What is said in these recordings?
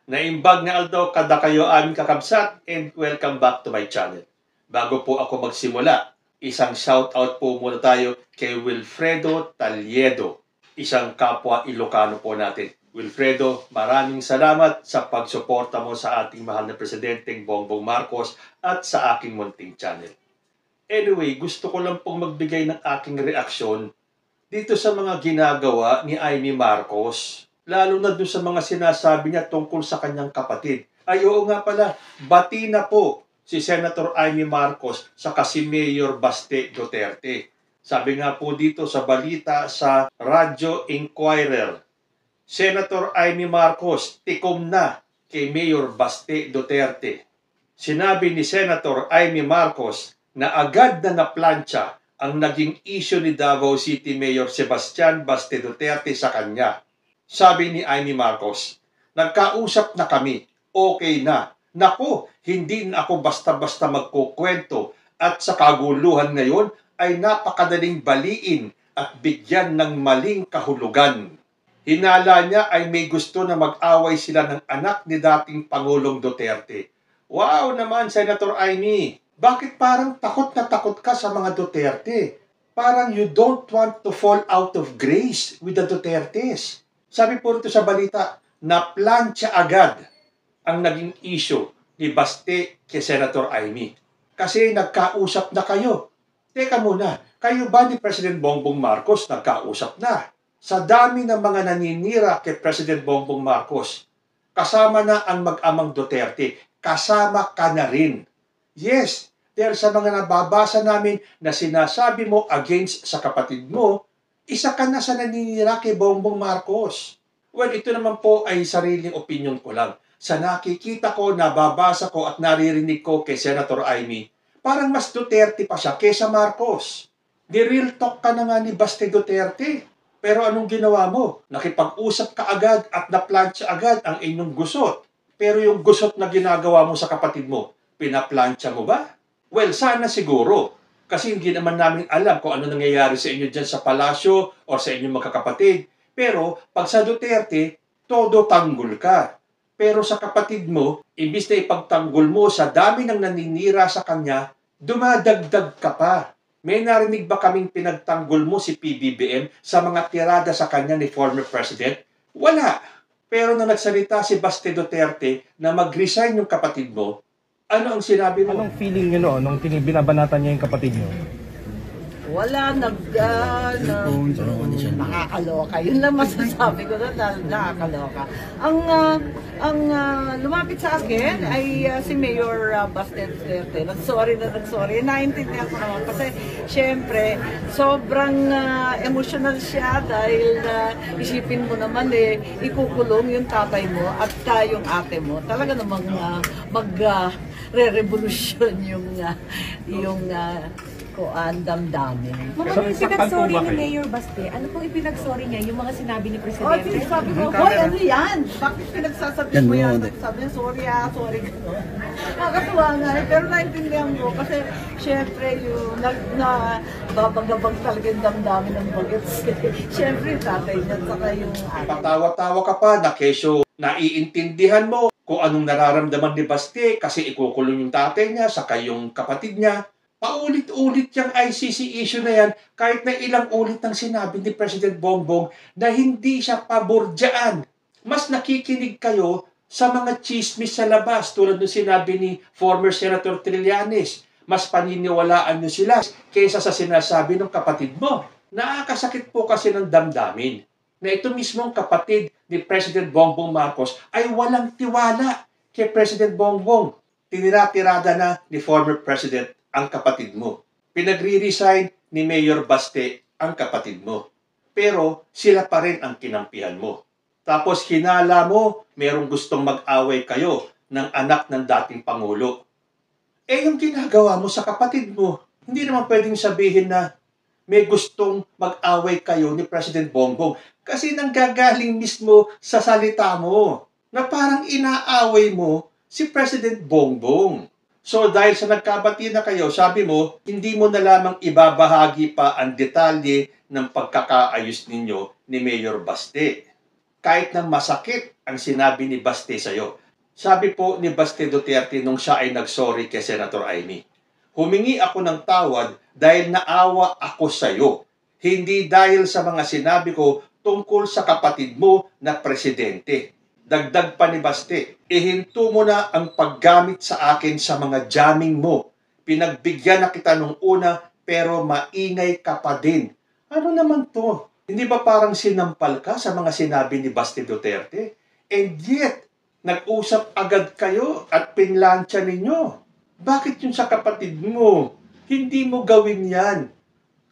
Naimbag nga Aldo, kada kayo aming kakabsat and welcome back to my channel. Bago po ako magsimula, isang shoutout po muna tayo kay Wilfredo Taliedo, isang kapwa Ilocano po natin. Wilfredo, maraming salamat sa pagsuporta mo sa ating mahal na Presidenteng Bongbong Marcos at sa aking munting channel. Anyway, gusto ko lang pong magbigay ng aking reaksyon dito sa mga ginagawa ni Amy Marcos. Lalo na doon sa mga sinasabi niya tungkol sa kanyang kapatid. Ay oo nga pala, bati na po si Senator Amy Marcos sa si Mayor Baste Duterte. Sabi nga po dito sa balita sa Radyo Inquirer, Senator Amy Marcos tikom na kay Mayor Baste Duterte. Sinabi ni Senator Amy Marcos na agad na naplantsa ang naging issue ni Davao City Mayor Sebastian Baste Duterte sa kanya. Sabi ni Amy Marcos, nagkausap na kami, okay na. Naku, hindi na ako basta-basta magkukwento at sa kaguluhan ngayon ay napakadaling baliin at bigyan ng maling kahulugan. Hinala niya ay may gusto na mag-away sila ng anak ni dating Pangulong Duterte. Wow naman, Senator Amy, bakit parang takot na takot ka sa mga Duterte? Parang you don't want to fall out of grace with the Dutertes. Sabi po rito sa balita, naplantsa agad ang naging issue ni Baste kay Senator Amy. Kasi nagkausap na kayo. Teka muna, kayo ba ni President Bongbong Marcos nagkausap na? Sa dami ng mga naninira kay President Bongbong Marcos, kasama na ang mag-amang Duterte, kasama ka na rin. Yes, dahil sa mga nababasa namin na sinasabi mo against sa kapatid mo, isa ka na sa naninira kay Bongbong Marcos. Well, ito naman po ay sariling opinion ko lang. Sa nakikita ko, nababasa ko at naririnig ko kay Senator Amy, parang mas Duterte pa siya kaysa Marcos. Di real talk ka na nga ni Baste Duterte. Pero anong ginawa mo? Nakipag-usap ka agad at naplantsa agad ang inyong gusot. Pero yung gusot na ginagawa mo sa kapatid mo, pinaplantsa mo ba? Well, sana siguro. Kasi hindi naman namin alam kung ano nangyayari sa inyo dyan sa palasyo o sa inyong magkakapatid. Pero pag sa Duterte, todo tanggol ka. Pero sa kapatid mo, imbis na ipagtanggol mo sa dami ng naninira sa kanya, dumadagdag ka pa. May narinig ba kaming pinagtanggol mo si PBBM sa mga tirada sa kanya ni former President? Wala. Pero nang nagsalita si Baste Duterte na mag-resign yung kapatid mo, ano ang sinabi mo? Anong feeling nyo no, nung binabanatan niya yung kapatid nyo? Wala, nakakaloka. Yun lang masasabi ko doon, nakakaloka. Ang lumapit sa akin ay si Mayor Baste Duterte. Nag-sorry. Naintindihan ko naman kasi syempre, sobrang emotional siya dahil isipin mo naman ikukulong yung tatay mo at yung ate mo. Talaga namang re-revolution yung damdamin. Mama, yung pinag-sorry ni Mayor Baste, ano pong ipinag-sorry niya? Yung mga sinabi ni Presidente? Sabi ko, hoy, ano yan? Bakit pinagsasabi mo yan? Sabi niya, sorry, gano'n. Nakakatuwa nga pero naintindihan ko kasi syempre yung babagabag talaga yung damdamin ng bagets. Syempre yung tatay niya, saka yung Patawa-tawa ka pa na kesyo naiintindihan mo kung anong nararamdaman ni Baste kasi ikukulong yung tatay niya, saka yung kapatid niya. Paulit-ulit yung ICC issue na yan kahit na ilang ulit ang sinabi ni President Bongbong na hindi siya pabor dyan. Mas nakikinig kayo sa mga chismis sa labas tulad ng sinabi ni former Senator Trillanes. Mas paniniwalaan nyo sila kaysa sa sinasabi ng kapatid mo. Nakakasakit po kasi ng damdamin na ito mismong kapatid ni President Bongbong Marcos ay walang tiwala kay President Bongbong. Tinira-tirada na ni former President ang kapatid mo. Pinagre-resign ni Mayor Baste ang kapatid mo. Pero sila pa rin ang kinampihan mo. Tapos hinala mo, merong gustong mag-away kayo ng anak ng dating Pangulo. Yung ginagawa mo sa kapatid mo, hindi naman pwedeng sabihin na may gustong mag-away kayo ni President Bongbong kasi nanggagaling mismo sa salita mo na parang inaaway mo si President Bongbong. So dahil sa nagkabati na kayo, sabi mo, hindi mo na lamang ibabahagi pa ang detalye ng pagkakaayos ninyo ni Mayor Baste. kahit na masakit ang sinabi ni Baste sa'yo. Sabi po ni Baste Duterte nung siya ay nagsorry kay Senator Amy, humingi ako ng tawad dahil naawa ako sa'yo, hindi dahil sa mga sinabi ko tungkol sa kapatid mo na presidente. Dagdag pa ni Baste, ihinto mo na ang paggamit sa akin sa mga jamming mo. Pinagbigyan na kita nung una pero maingay ka pa din. Ano naman to? Hindi ba parang sinampal ka sa mga sinabi ni Baste Duterte? And yet, nag-usap agad kayo at pinlansya ninyo. Bakit yun sa kapatid mo? Hindi mo gawin yan.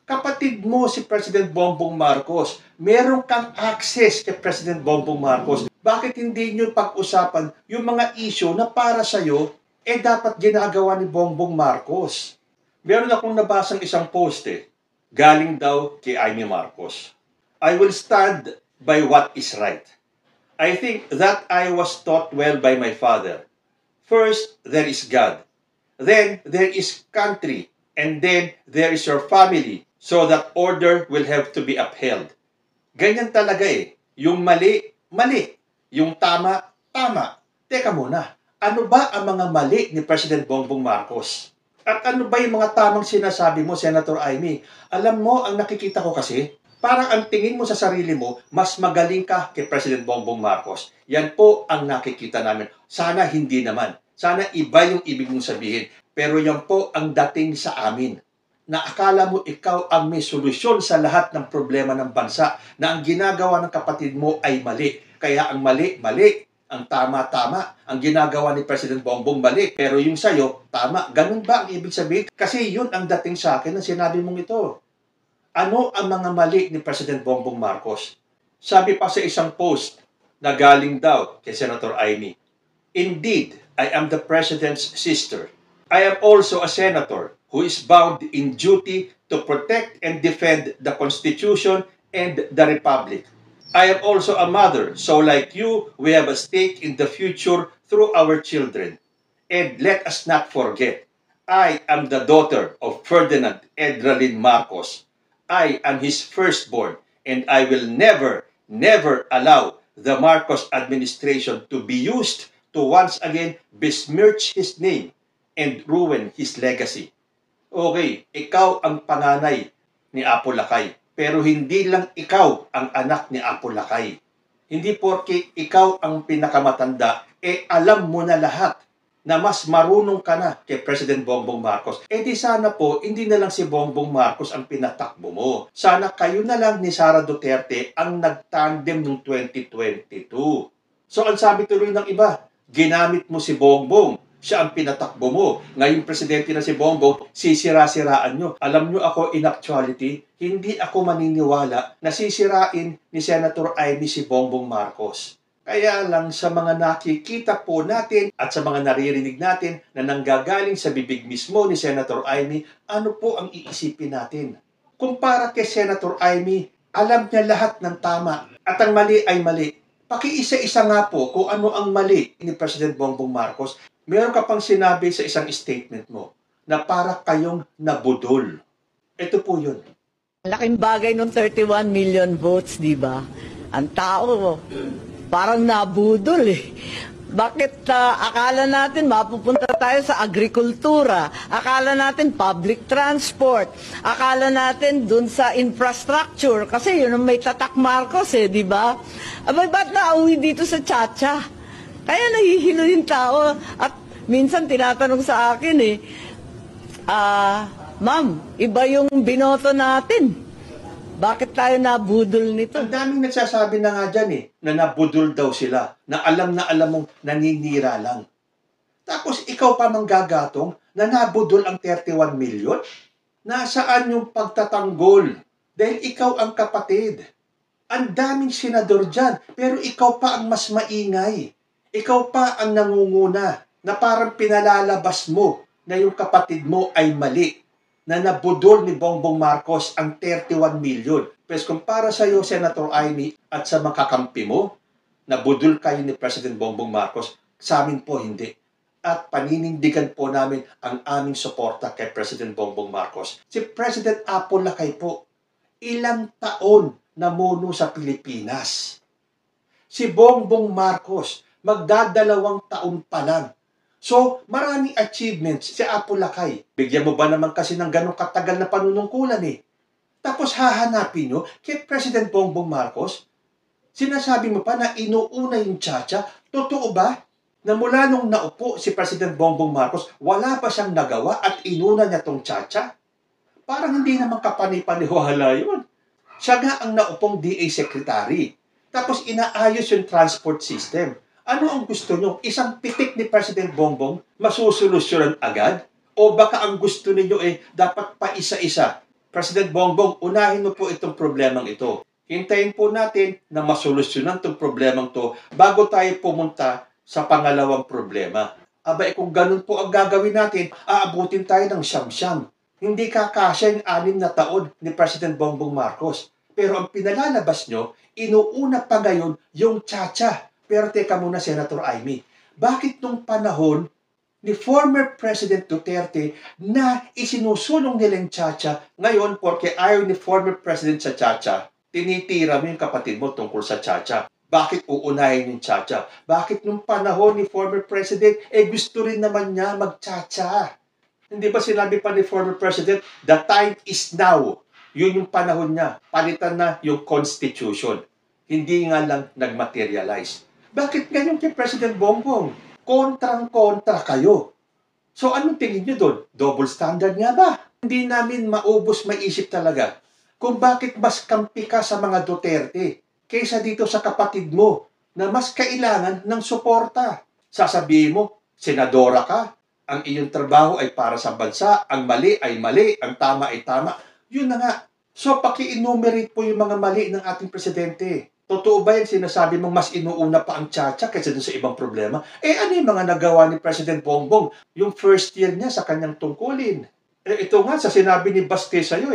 Kapatid mo si President Bongbong Marcos. Meron kang access kay President Bongbong Marcos. Bakit hindi nyo pag-usapan yung mga issue na para sa'yo, dapat ginagawa ni Bongbong Marcos? Meron akong nabasang isang post galing daw kay Amy Marcos. I will stand by what is right. I think that I was taught well by my father. First, there is God. Then, there is country. And then, there is your family. So that order will have to be upheld. Ganyan talaga Yung mali, mali. Yung tama, tama. Teka muna, ano ba ang mga mali ni President Bongbong Marcos? At ano ba yung mga tamang sinasabi mo, Senator Amy? Alam mo, ang nakikita ko kasi, parang ang tingin mo sa sarili mo, mas magaling ka kay President Bongbong Marcos. Yan po ang nakikita namin. Sana hindi naman. Sana iba yung ibig mong sabihin. Pero yan po ang dating sa amin. Na akala mo ikaw ang may solusyon sa lahat ng problema ng bansa, na ang ginagawa ng kapatid mo ay mali. Kaya ang mali, mali. Ang tama, tama. Ang ginagawa ni President Bongbong mali. Pero yung sa'yo, tama. Ganun ba ang ibig sabihin? Kasi yun ang dating sa akin na sinabi mong ito. Ano ang mga mali ni President Bongbong Marcos? Sabi pa sa isang post na galing daw kay Senator Amy, indeed, I am the President's sister. I am also a senator who is bound in duty to protect and defend the Constitution and the Republic. I am also a mother, so like you, we have a stake in the future through our children. And let us not forget, I am the daughter of Ferdinand Edralin Marcos. I am his firstborn, and I will never, never allow the Marcos administration to be used to once again besmirch his name and ruin his legacy. Okay, ikaw ang panganay ni Apo Lakay. Pero hindi lang ikaw ang anak ni Apo Lakay. Hindi porke ikaw ang pinakamatanda, alam mo na lahat na mas marunong ka na kay President Bongbong Marcos. Di sana po, hindi na lang si Bongbong Marcos ang pinatakbo mo. Sana kayo na lang ni Sara Duterte ang nagtandem noong 2022. So ang sabi tuloy ng iba, ginamit mo si Bongbong. Siya ang pinatakbo mo. Ngayon presidente na si Bongbong, sisira-siraan nyo. Alam nyo ako, in actuality, hindi ako maniniwala na sisirain ni Senator Amy si Bongbong Marcos. Kaya lang sa mga nakikita po natin at sa mga naririnig natin na nanggagaling sa bibig mismo ni Senator Amy, ano po ang iisipin natin? Kung para kay Senator Amy, alam niya lahat ng tama at ang mali ay mali. Pakiisa-isa nga po kung ano ang mali ni President Bongbong Marcos. Meron ka pang sinabi sa isang statement mo na para kayong nabudol. Ito po yun. Laking bagay nung 31 million votes, di ba? Ang tao, parang nabudol Bakit akala natin mapupunta tayo sa agrikultura? Akala natin public transport? Akala natin dun sa infrastructure? Kasi yun ang may tatak Marcos di ba? Abay, ba't nauwi dito sa Chacha? Kaya nahihilo yung tao at minsan tinatanong sa akin ma'am, iba yung binoto natin. Bakit tayo nabudol nito? Ang daming nagsasabi na nga dyan na nabudol daw sila, na alam mong naninira lang. Tapos ikaw pa manggagatong na nabudol ang 31 million? Nasaan yung pagtatanggol? Dahil ikaw ang kapatid. Ang daming senador dyan, pero ikaw pa ang mas maingay. Ikaw pa ang nangunguna na parang pinalalabas mo na yung kapatid mo ay mali, na nabudol ni Bongbong Marcos ang 31 million. Pero kung para sa iyo, Senator Amy, at sa makakampi mo, nabudol kayo ni President Bongbong Marcos, sa amin po hindi. At paninindigan po namin ang aming suporta kay President Bongbong Marcos. Si President Apo Lakay po, ilang taon namuno sa Pilipinas. Si Bongbong Marcos, magdadalawang taon pa lang. So, maraming achievements si Apo Lakay. Bigyan mo ba naman kasi ng ganong katagal na panunungkulan eh? Tapos hahanapin nyo kay President Bongbong Marcos? Sinasabi mo pa na inuuna yung Chacha? Totoo ba? Na mula nung naupo si President Bongbong Marcos, wala pa siyang nagawa at inuna niya tong Chacha? Parang hindi naman kapanipaniwala yun. Siya nga ang naupong DA Secretary. Tapos inaayos yung transport system. Ano ang gusto nyo? Isang pitik ni President Bongbong masusolusyonan agad? O baka ang gusto ninyo dapat pa isa-isa? President Bongbong, unahin mo po itong problemang ito. Hintayin po natin na masolusyonan itong problemang to bago tayo pumunta sa pangalawang problema. Aba, kung ganun po ang gagawin natin, aabutin tayo ng siyam-siyam. Hindi kakasya yung 6 na taon ni President Bongbong Marcos. Pero ang pinalalabas nyo, inuuna pa ngayon yung Chacha. Pero teka muna, Senator Amy, bakit nung panahon ni former President Duterte na isinusulong nila yung Chacha, ngayon, porque ayaw ni former President sa Chacha, tinitira mo yung kapatid mo tungkol sa Chacha? Bakit uunahin yung Chacha? Bakit nung panahon ni former President, gusto rin naman niya mag-Chacha? Hindi ba sinabi pa ni former President, the time is now. Yun yung panahon niya. Palitan na yung Constitution. Hindi nga lang nag-materialize. Bakit ganyan kay President Bongbong? Kontrang-kontra kayo. So anong tingin niyo doon? Double standard nga ba? Hindi namin maubos maisip talaga kung bakit mas kampi ka sa mga Duterte kaysa dito sa kapatid mo na mas kailangan ng suporta. Sasabihin mo, senadora ka, ang iyong trabaho ay para sa bansa, ang mali ay mali, ang tama ay tama. Yun na nga. So paki-enumerate po yung mga mali ng ating presidente. Totoo ba yung sinasabi mong mas inuuna pa ang Chacha kaysa dun sa ibang problema? Ano yung mga nagawa ni President Bongbong? Yung first year niya sa kanyang tungkulin. Ito nga sa sinabi ni Baste sa'yo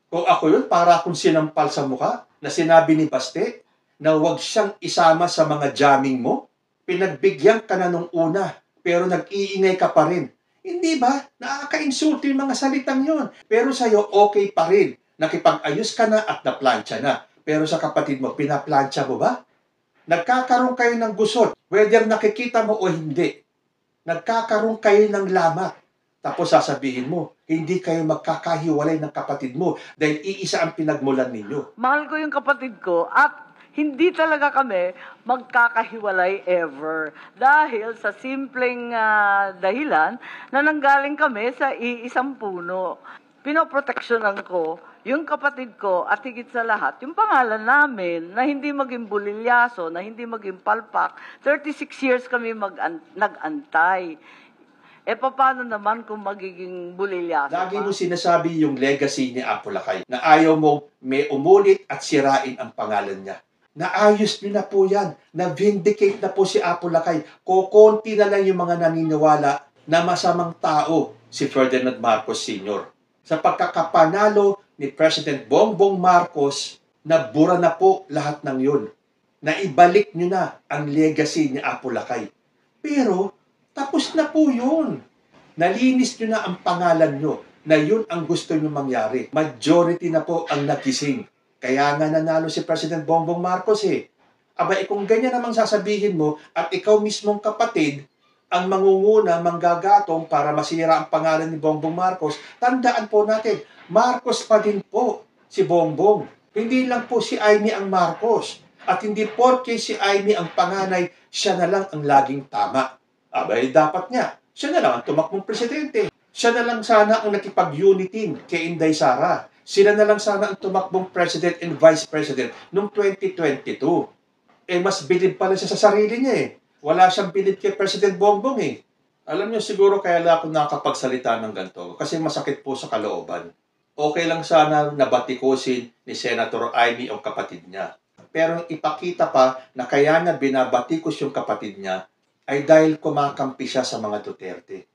Kung ako yun, para akong sinampal sa mukha na sinabi ni Baste na huwag siyang isama sa mga jamming mo. Pinagbigyan ka na nung una, pero nag-iingay ka pa rin. Hindi ba? Nakaka-insulto yung mga salitang yun. Pero sa'yo, okay pa rin. Nakipag-ayos ka na at naplansya na. Pero sa kapatid mo, pinaplansya mo ba? Nagkakaroon kayo ng gusot, whether nakikita mo o hindi. Nagkakaroon kayo ng lamat. Tapos sasabihin mo, hindi kayo magkakahiwalay ng kapatid mo dahil iisa ang pinagmulan ninyo. Mahal ko yung kapatid ko at hindi talaga kami magkakahiwalay ever. Dahil sa simpleng dahilan na nanggaling kami sa iisang puno. Pinoproteksyonan ko yung kapatid ko at higit sa lahat, yung pangalan namin na hindi maging bulilyaso, na hindi maging palpak. 36 years kami nag-antay. Paano naman kung magiging bulilyaso Lagi pa? mo sinasabi yung legacy ni Apo Lakay na ayaw mo may umulit at sirain ang pangalan niya. Naayos niyo na po yan. Na-vindicate na po si Apo Lakay. Kokonti na lang yung mga naniniwala na masamang tao si Ferdinand Marcos Sr. Sa pagkakapanalo ni President Bongbong Marcos, nabura na po lahat ng yun. Naibalik niyo na ang legacy ni Apo Lakay. Pero, tapos na po yun. Nalinis nyo na ang pangalan nyo na yun ang gusto nyo mangyari. Majority na po ang nagising. Kaya nga nanalo si President Bongbong Marcos Aba, kung ganyan namang sasabihin mo at ikaw mismong kapatid ang mangunguna, manggagatong para masira ang pangalan ni Bongbong Marcos, tandaan po natin, Marcos pa din po si Bongbong. Hindi lang po si Amy ang Marcos. At hindi porke si Amy ang panganay, siya na lang ang laging tama. Abay, dapat niya. Siya na lang ang tumakbong presidente. Siya na lang sana ang nakipag-unitin kay Inday Sara. Sila na lang sana ang tumakbong president and vice president noong 2022. Mas bilib pala siya sa sarili niya Wala siyang bilib kay President Bongbong Alam niyo siguro kaya lang ako nakakapagsalita ng ganito kasi masakit po sa kalooban. Okay lang sana na batikusin ni Senator Amy ang kapatid niya. Pero ipakita pa na kaya niya binabatikos yung kapatid niya ay dahil kumakampi siya sa mga Duterte.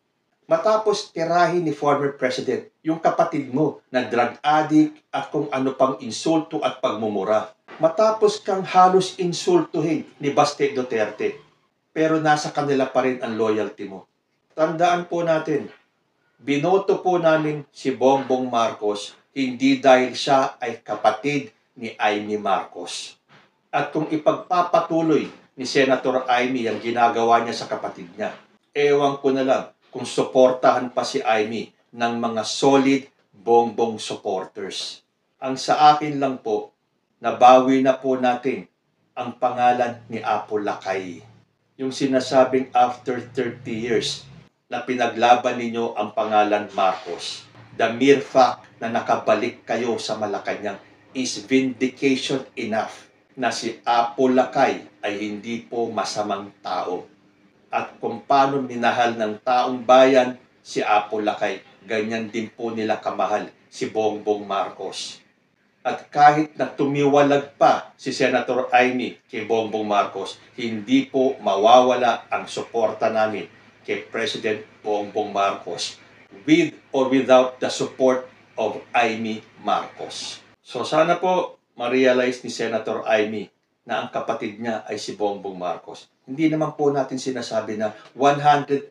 Matapos tirahin ni former president yung kapatid mo na drug addict at kung ano pang insulto at pagmumura. Matapos kang halos insultuhin ni Baste Duterte. Pero nasa kanila pa rin ang loyalty mo. Tandaan po natin, binoto po namin si Bongbong Marcos hindi dahil siya ay kapatid ni Amy Marcos. At kung ipagpapatuloy ni Senator Amy ang ginagawa niya sa kapatid niya, ewan ko na lang kung suportahan pa si Amy ng mga solid Bongbong supporters. Ang sa akin lang po, nabawi na po natin ang pangalan ni Apo Lakay. Yung sinasabing after 30 years na pinaglaban ninyo ang pangalan Marcos. The mere fact na nakabalik kayo sa Malacanang is vindication enough na si Apo Lakay ay hindi po masamang tao. At kung paano minahal ng taong bayan si Apo Lakay, ganyan din po nila kamahal si Bongbong Marcos. At kahit na tumiwalag pa si Senator Amy kay Bongbong Marcos, hindi po mawawala ang suporta namin kay President Bongbong Marcos with or without the support of Amy Marcos. So sana po ma-realize ni Senator Amy na ang kapatid niya ay si Bongbong Marcos. Hindi naman po natin sinasabi na 100%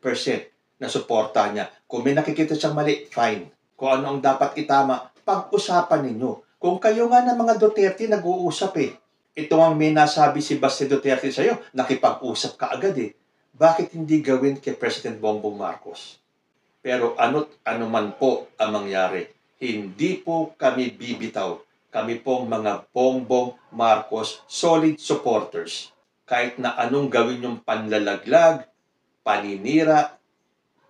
na suporta niya. Kung may nakikita siyang mali, fine. Kung ano ang dapat itama, pag-usapan ninyo. Kung kayo nga ng mga Duterte nag-uusap ito ang may nasabi si Baste Duterte sa'yo, nakipag-usap ka agad Bakit hindi gawin kay President Bongbong Marcos? Pero ano man po ang mangyari, hindi po kami bibitaw. Kami pong mga Bongbong Marcos solid supporters. Kahit na anong gawin yung panlalaglag, paninira,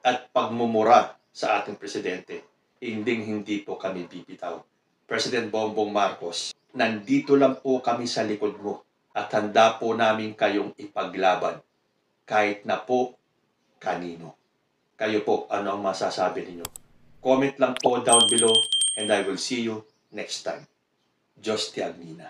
at pagmumura sa ating presidente, hindi po kami bibitaw. President Bongbong Marcos, nandito lang po kami sa likod mo at handa po namin kayong ipaglaban kahit na po kanino. Kayo po, ano ang masasabi ninyo? Comment lang po down below and I will see you next time. Diyos ti Agnina.